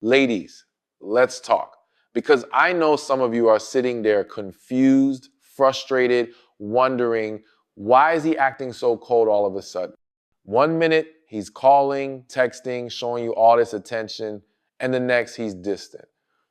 Ladies, let's talk. Because I know some of you are sitting there confused, frustrated, wondering, why is he acting so cold all of a sudden? One minute, he's calling, texting, showing you all this attention, and the next, he's distant.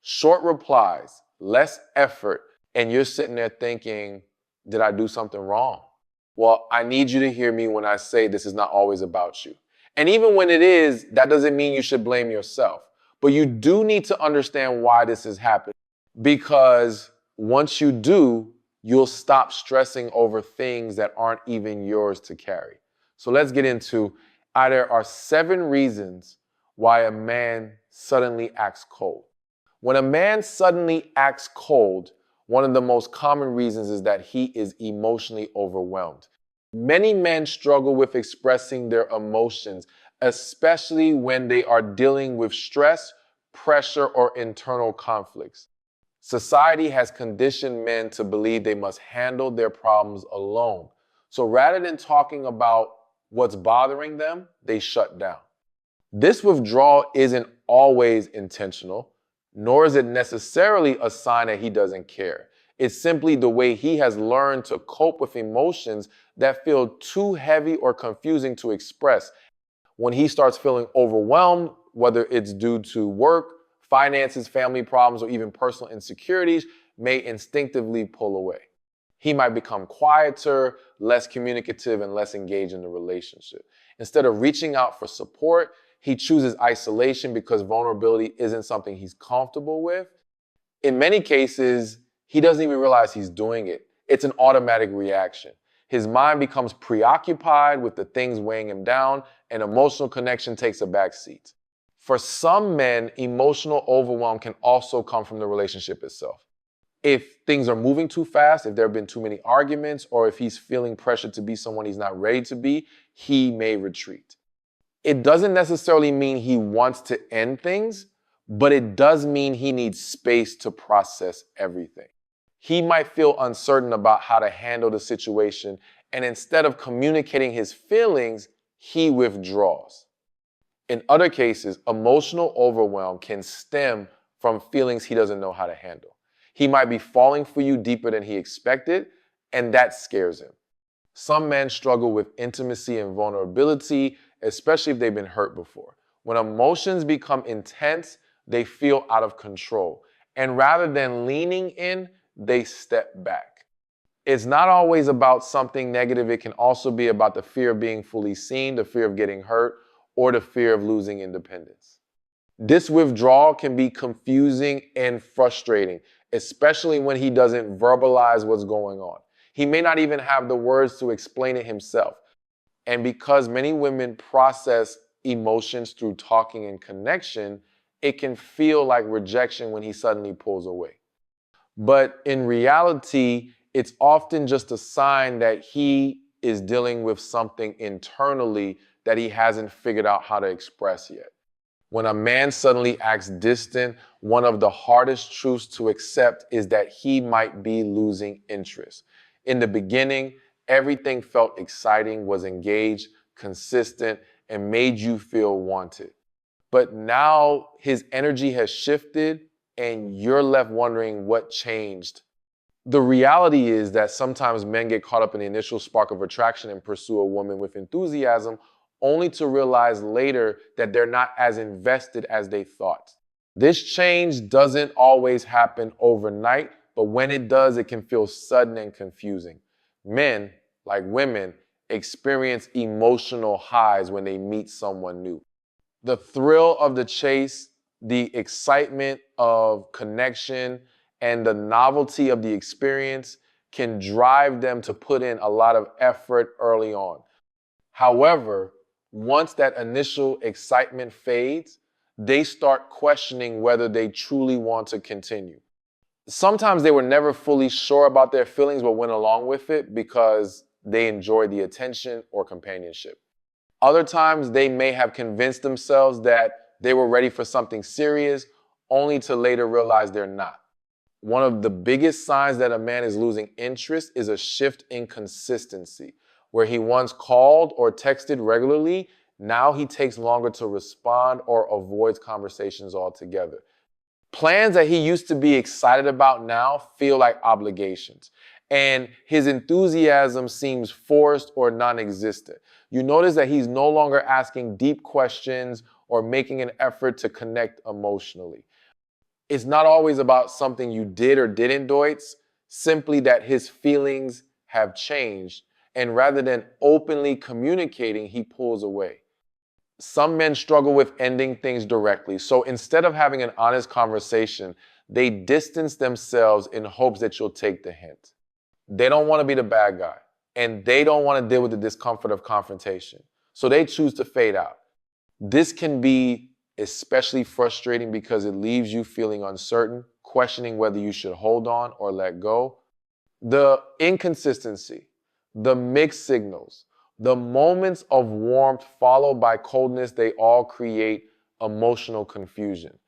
Short replies, less effort, and you're sitting there thinking, did I do something wrong? Well, I need you to hear me when I say this is not always about you. And even when it is, that doesn't mean you should blame yourself. But you do need to understand why this is happening. Because once you do, you'll stop stressing over things that aren't even yours to carry. So let's get into there are 7 reasons why a man suddenly acts cold. When a man suddenly acts cold, one of the most common reasons is that he is emotionally overwhelmed. Many men struggle with expressing their emotions, especially when they are dealing with stress, pressure, or internal conflicts. Society has conditioned men to believe they must handle their problems alone. So rather than talking about what's bothering them, they shut down. This withdrawal isn't always intentional, nor is it necessarily a sign that he doesn't care. It's simply the way he has learned to cope with emotions that feel too heavy or confusing to express. When he starts feeling overwhelmed, whether it's due to work, finances, family problems, or even personal insecurities, may instinctively pull away. He might become quieter, less communicative, and less engaged in the relationship. Instead of reaching out for support, he chooses isolation because vulnerability isn't something he's comfortable with. In many cases, he doesn't even realize he's doing it. It's an automatic reaction. His mind becomes preoccupied with the things weighing him down, and emotional connection takes a back seat. For some men, emotional overwhelm can also come from the relationship itself. If things are moving too fast, if there have been too many arguments, or if he's feeling pressure to be someone he's not ready to be, he may retreat. It doesn't necessarily mean he wants to end things, but it does mean he needs space to process everything. He might feel uncertain about how to handle the situation, and instead of communicating his feelings, he withdraws. In other cases, emotional overwhelm can stem from feelings he doesn't know how to handle. He might be falling for you deeper than he expected, and that scares him. Some men struggle with intimacy and vulnerability, especially if they've been hurt before. When emotions become intense, they feel out of control. And rather than leaning in, they step back. It's not always about something negative. It can also be about the fear of being fully seen, the fear of getting hurt, or the fear of losing independence. This withdrawal can be confusing and frustrating, especially when he doesn't verbalize what's going on. He may not even have the words to explain it himself. And because many women process emotions through talking and connection, it can feel like rejection when he suddenly pulls away. But in reality, it's often just a sign that he is dealing with something internally that he hasn't figured out how to express yet. When a man suddenly acts distant, one of the hardest truths to accept is that he might be losing interest. In the beginning, everything felt exciting, was engaged, consistent, and made you feel wanted. But now his energy has shifted and you're left wondering what changed. The reality is that sometimes men get caught up in the initial spark of attraction and pursue a woman with enthusiasm, only to realize later that they're not as invested as they thought. This change doesn't always happen overnight, but when it does, it can feel sudden and confusing. Men, like women, experience emotional highs when they meet someone new. The thrill of the chase, the excitement of connection, and the novelty of the experience can drive them to put in a lot of effort early on. However, once that initial excitement fades, they start questioning whether they truly want to continue. Sometimes they were never fully sure about their feelings but went along with it because they enjoyed the attention or companionship. Other times they may have convinced themselves that they were ready for something serious, only to later realize they're not. One of the biggest signs that a man is losing interest is a shift in consistency. Where he once called or texted regularly, Now he takes longer to respond or avoids conversations altogether. Plans that he used to be excited about now feel like obligations, and his enthusiasm seems forced or non-existent. You notice that he's no longer asking deep questions or making an effort to connect emotionally. It's not always about something you did or didn't do, it's simply that his feelings have changed, and rather than openly communicating, he pulls away. Some men struggle with ending things directly. So instead of having an honest conversation, they distance themselves in hopes that you'll take the hint. They don't want to be the bad guy, and they don't want to deal with the discomfort of confrontation. So they choose to fade out. This can be especially frustrating because it leaves you feeling uncertain, questioning whether you should hold on or let go. The inconsistency, the mixed signals, the moments of warmth followed by coldness, they all create emotional confusion.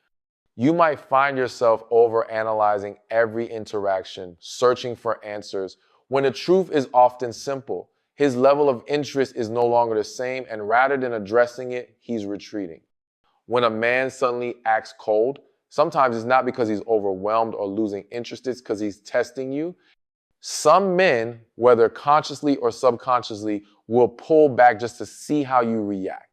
You might find yourself overanalyzing every interaction, searching for answers, when the truth is often simple. His level of interest is no longer the same, and rather than addressing it, he's retreating. When a man suddenly acts cold, sometimes it's not because he's overwhelmed or losing interest, it's because he's testing you. Some men, whether consciously or subconsciously, will pull back just to see how you react.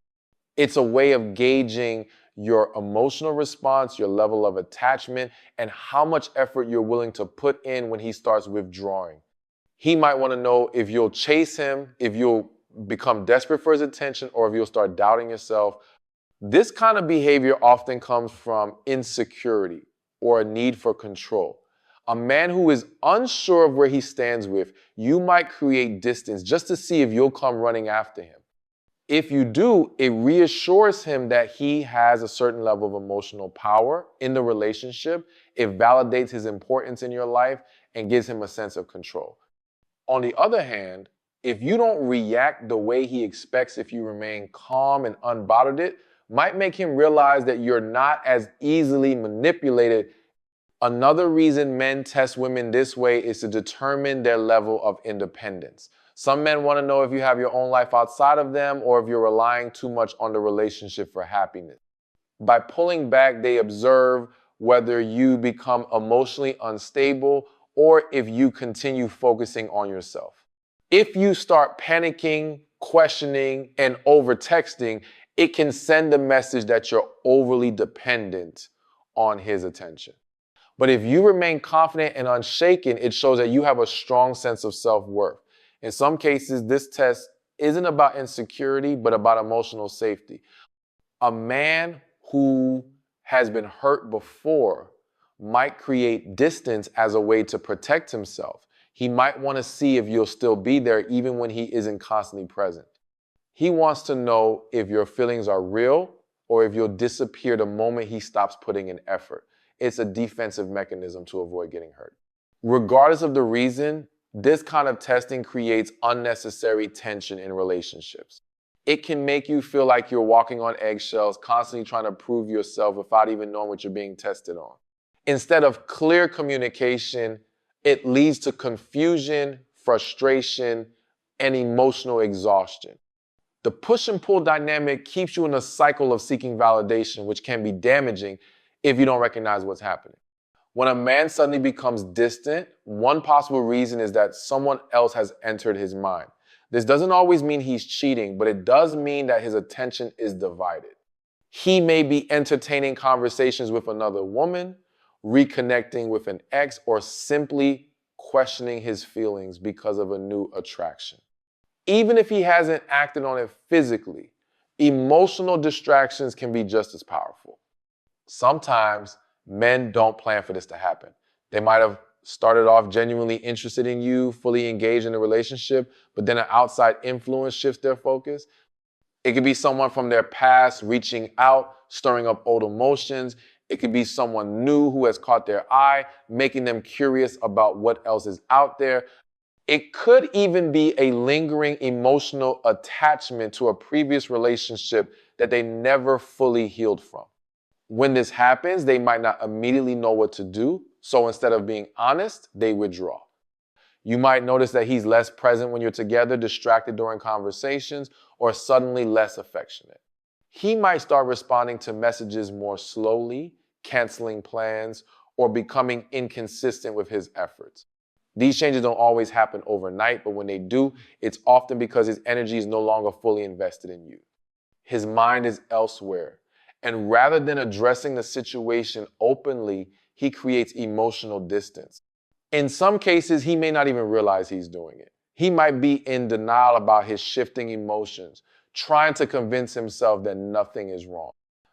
It's a way of gauging your emotional response, your level of attachment, and how much effort you're willing to put in when he starts withdrawing. He might want to know if you'll chase him, if you'll become desperate for his attention, or if you'll start doubting yourself. This kind of behavior often comes from insecurity or a need for control. A man who is unsure of where he stands with, you might create distance just to see if you'll come running after him. If you do, it reassures him that he has a certain level of emotional power in the relationship. It validates his importance in your life and gives him a sense of control. On the other hand, if you don't react the way he expects, if you remain calm and unbothered, it might make him realize that you're not as easily manipulated. Another reason men test women this way is to determine their level of independence. Some men want to know if you have your own life outside of them or if you're relying too much on the relationship for happiness. By pulling back, they observe whether you become emotionally unstable or if you continue focusing on yourself. If you start panicking, questioning, and over-texting, it can send a message that you're overly dependent on his attention. But if you remain confident and unshaken, it shows that you have a strong sense of self-worth. In some cases, this test isn't about insecurity, but about emotional safety. A man who has been hurt before might create distance as a way to protect himself. He might want to see if you'll still be there even when he isn't constantly present. He wants to know if your feelings are real or if you'll disappear the moment he stops putting in effort. It's a defensive mechanism to avoid getting hurt. Regardless of the reason, this kind of testing creates unnecessary tension in relationships. It can make you feel like you're walking on eggshells, constantly trying to prove yourself without even knowing what you're being tested on. Instead of clear communication, it leads to confusion, frustration, and emotional exhaustion. The push and pull dynamic keeps you in a cycle of seeking validation, which can be damaging if you don't recognize what's happening. When a man suddenly becomes distant, one possible reason is that someone else has entered his mind. This doesn't always mean he's cheating, but it does mean that his attention is divided. He may be entertaining conversations with another woman, reconnecting with an ex, or simply questioning his feelings because of a new attraction. Even if he hasn't acted on it physically, emotional distractions can be just as powerful. Sometimes men don't plan for this to happen. They might have started off genuinely interested in you, fully engaged in a relationship, but then an outside influence shifts their focus. It could be someone from their past reaching out, stirring up old emotions. It could be someone new who has caught their eye, making them curious about what else is out there. It could even be a lingering emotional attachment to a previous relationship that they never fully healed from. When this happens, they might not immediately know what to do, so instead of being honest, they withdraw. You might notice that he's less present when you're together, distracted during conversations, or suddenly less affectionate. He might start responding to messages more slowly, canceling plans, or becoming inconsistent with his efforts. These changes don't always happen overnight, but when they do, it's often because his energy is no longer fully invested in you. His mind is elsewhere. And rather than addressing the situation openly, he creates emotional distance. In some cases, he may not even realize he's doing it. He might be in denial about his shifting emotions, trying to convince himself that nothing is wrong.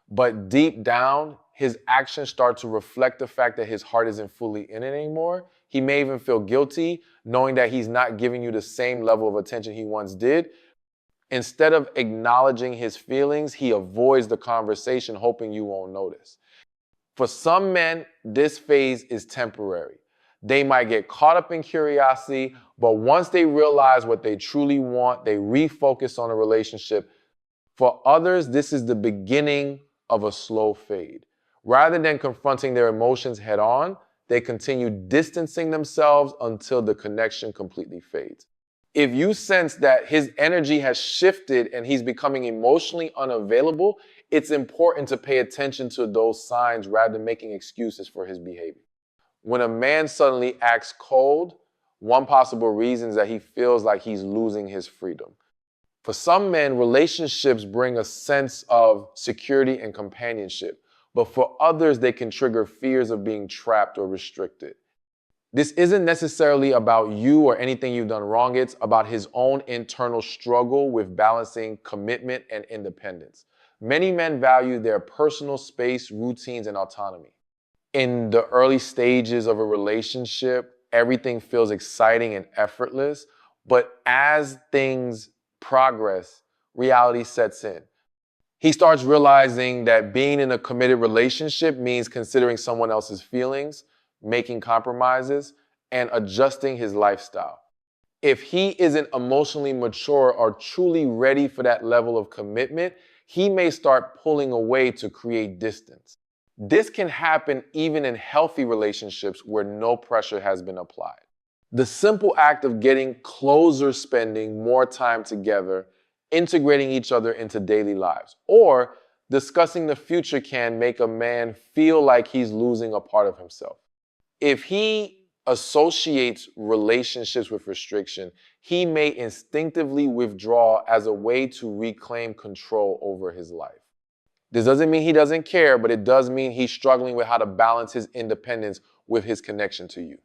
But deep down, his actions start to reflect the fact that his heart isn't fully in it anymore. He may even feel guilty, knowing that he's not giving you the same level of attention he once did. Instead of acknowledging his feelings, he avoids the conversation, hoping you won't notice. For some men, this phase is temporary. They might get caught up in curiosity, but once they realize what they truly want, they refocus on a relationship. For others, this is the beginning of a slow fade. Rather than confronting their emotions head on, they continue distancing themselves until the connection completely fades. If you sense that his energy has shifted and he's becoming emotionally unavailable, it's important to pay attention to those signs rather than making excuses for his behavior. When a man suddenly acts cold, one possible reason is that he feels like he's losing his freedom. For some men, relationships bring a sense of security and companionship, but for others, they can trigger fears of being trapped or restricted. This isn't necessarily about you or anything you've done wrong. It's about his own internal struggle with balancing commitment and independence. Many men value their personal space, routines, and autonomy. In the early stages of a relationship, everything feels exciting and effortless. But as things progress, reality sets in. He starts realizing that being in a committed relationship means considering someone else's feelings, making compromises, and adjusting his lifestyle. If he isn't emotionally mature or truly ready for that level of commitment, he may start pulling away to create distance. This can happen even in healthy relationships where no pressure has been applied. The simple act of getting closer, spending more time together, integrating each other into daily lives, or discussing the future can make a man feel like he's losing a part of himself. If he associates relationships with restriction, he may instinctively withdraw as a way to reclaim control over his life. This doesn't mean he doesn't care, but it does mean he's struggling with how to balance his independence with his connection to you.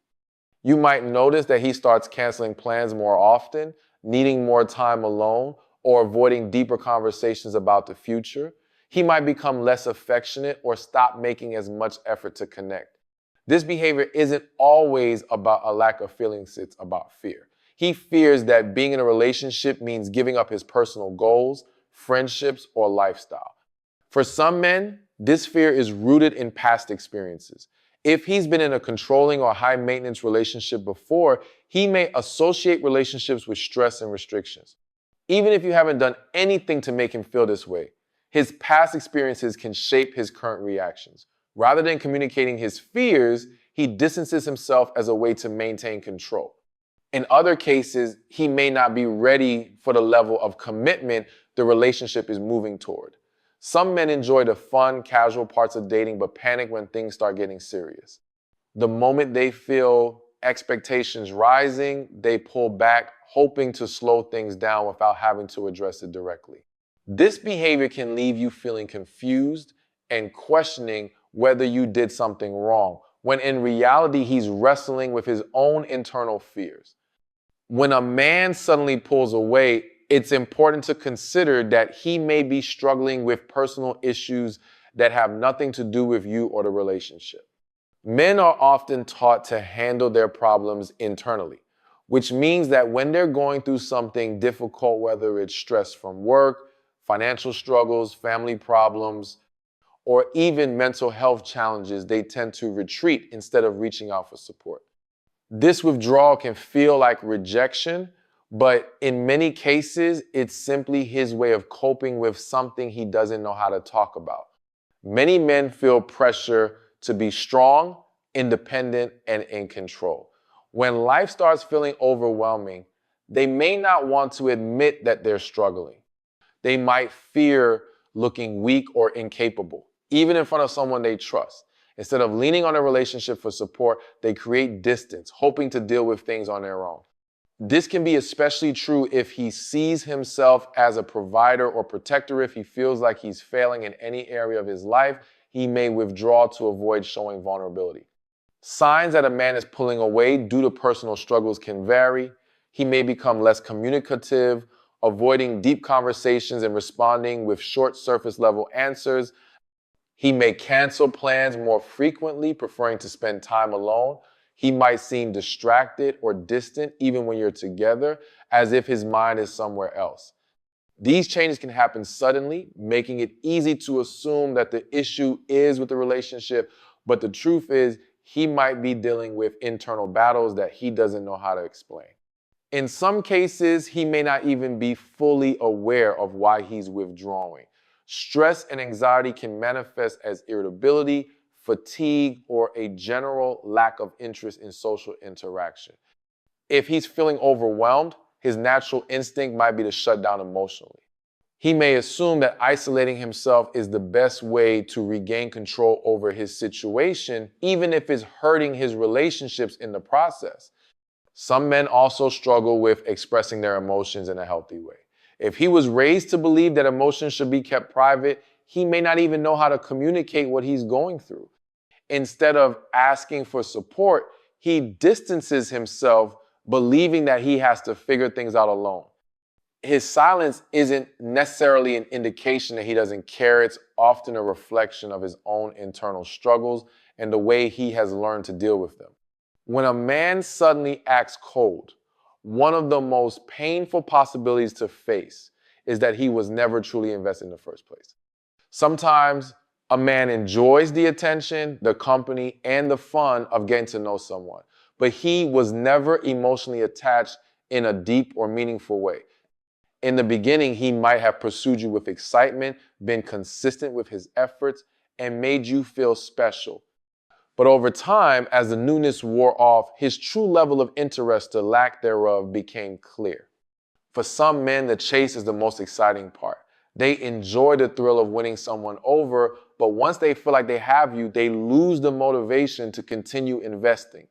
You might notice that he starts canceling plans more often, needing more time alone, or avoiding deeper conversations about the future. He might become less affectionate or stop making as much effort to connect. This behavior isn't always about a lack of feelings, it's about fear. He fears that being in a relationship means giving up his personal goals, friendships, or lifestyle. For some men, this fear is rooted in past experiences. If he's been in a controlling or high maintenance relationship before, he may associate relationships with stress and restrictions. Even if you haven't done anything to make him feel this way, his past experiences can shape his current reactions. Rather than communicating his fears, he distances himself as a way to maintain control. In other cases, he may not be ready for the level of commitment the relationship is moving toward. Some men enjoy the fun, casual parts of dating, but panic when things start getting serious. The moment they feel expectations rising, they pull back, hoping to slow things down without having to address it directly. This behavior can leave you feeling confused and questioning whether you did something wrong, when in reality, he's wrestling with his own internal fears. When a man suddenly pulls away, it's important to consider that he may be struggling with personal issues that have nothing to do with you or the relationship. Men are often taught to handle their problems internally, which means that when they're going through something difficult, whether it's stress from work, financial struggles, family problems, or even mental health challenges, they tend to retreat instead of reaching out for support. This withdrawal can feel like rejection, but in many cases, it's simply his way of coping with something he doesn't know how to talk about. Many men feel pressure to be strong, independent, and in control. When life starts feeling overwhelming, they may not want to admit that they're struggling. They might fear looking weak or incapable, even in front of someone they trust. Instead of leaning on a relationship for support, they create distance, hoping to deal with things on their own. This can be especially true if he sees himself as a provider or protector. If he feels like he's failing in any area of his life, he may withdraw to avoid showing vulnerability. Signs that a man is pulling away due to personal struggles can vary. He may become less communicative, avoiding deep conversations and responding with short surface level answers. He may cancel plans more frequently, preferring to spend time alone. He might seem distracted or distant even when you're together, as if his mind is somewhere else. These changes can happen suddenly, making it easy to assume that the issue is with the relationship, but the truth is he might be dealing with internal battles that he doesn't know how to explain. In some cases, he may not even be fully aware of why he's withdrawing. Stress and anxiety can manifest as irritability, fatigue, or a general lack of interest in social interaction. If he's feeling overwhelmed, his natural instinct might be to shut down emotionally. He may assume that isolating himself is the best way to regain control over his situation, even if it's hurting his relationships in the process. Some men also struggle with expressing their emotions in a healthy way. If he was raised to believe that emotions should be kept private, he may not even know how to communicate what he's going through. Instead of asking for support, he distances himself, believing that he has to figure things out alone. His silence isn't necessarily an indication that he doesn't care. It's often a reflection of his own internal struggles and the way he has learned to deal with them. When a man suddenly acts cold, one of the most painful possibilities to face is that he was never truly invested in the first place. Sometimes a man enjoys the attention, the company, and the fun of getting to know someone, but he was never emotionally attached in a deep or meaningful way. In the beginning, he might have pursued you with excitement, been consistent with his efforts, and made you feel special. But over time, as the newness wore off, his true level of interest or lack thereof became clear. For some men, the chase is the most exciting part. They enjoy the thrill of winning someone over, but once they feel like they have you, they lose the motivation to continue investing.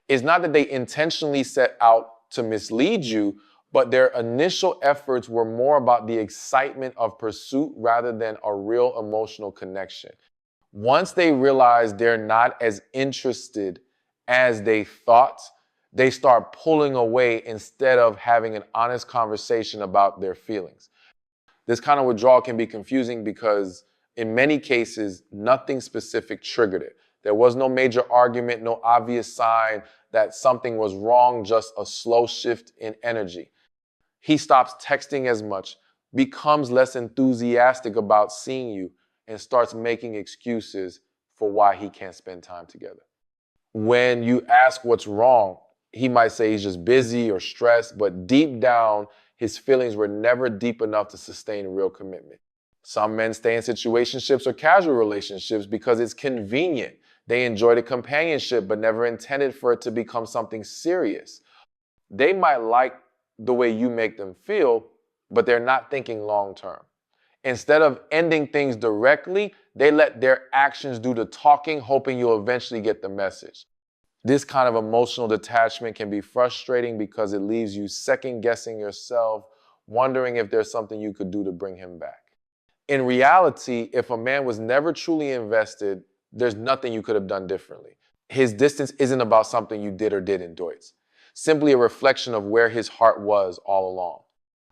It's not that they intentionally set out to mislead you, but their initial efforts were more about the excitement of pursuit rather than a real emotional connection. Once they realize they're not as interested as they thought, they start pulling away instead of having an honest conversation about their feelings. This kind of withdrawal can be confusing because in many cases, nothing specific triggered it. There was no major argument, no obvious sign that something was wrong, just a slow shift in energy. He stops texting as much, becomes less enthusiastic about seeing you, and starts making excuses for why he can't spend time together. When you ask what's wrong, he might say he's just busy or stressed, but deep down, his feelings were never deep enough to sustain real commitment. Some men stay in situationships or casual relationships because it's convenient. They enjoy the companionship, but never intended for it to become something serious. They might like the way you make them feel, but they're not thinking long term. Instead of ending things directly, they let their actions do the talking, hoping you'll eventually get the message. This kind of emotional detachment can be frustrating because it leaves you second guessing yourself, wondering if there's something you could do to bring him back. In reality, if a man was never truly invested, there's nothing you could have done differently. His distance isn't about something you did or didn't do. It's simply a reflection of where his heart was all along.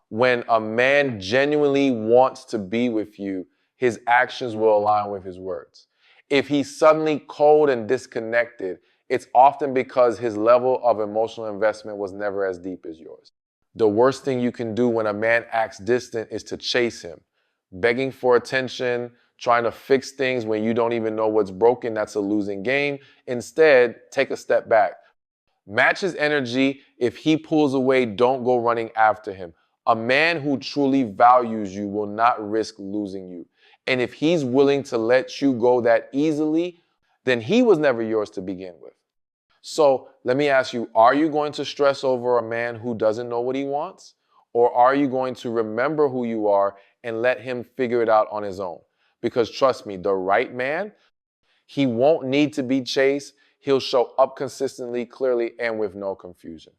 When a man genuinely wants to be with you, his actions will align with his words. If he's suddenly cold and disconnected, it's often because his level of emotional investment was never as deep as yours. The worst thing you can do when a man acts distant is to chase him, begging for attention, trying to fix things when you don't even know what's broken. That's a losing game. Instead, take a step back. Match his energy. If he pulls away, don't go running after him. A man who truly values you will not risk losing you. And if he's willing to let you go that easily, then he was never yours to begin with. So let me ask you, are you going to stress over a man who doesn't know what he wants? Or are you going to remember who you are and let him figure it out on his own? Because trust me, the right man, he won't need to be chased. He'll show up consistently, clearly, and with no confusion.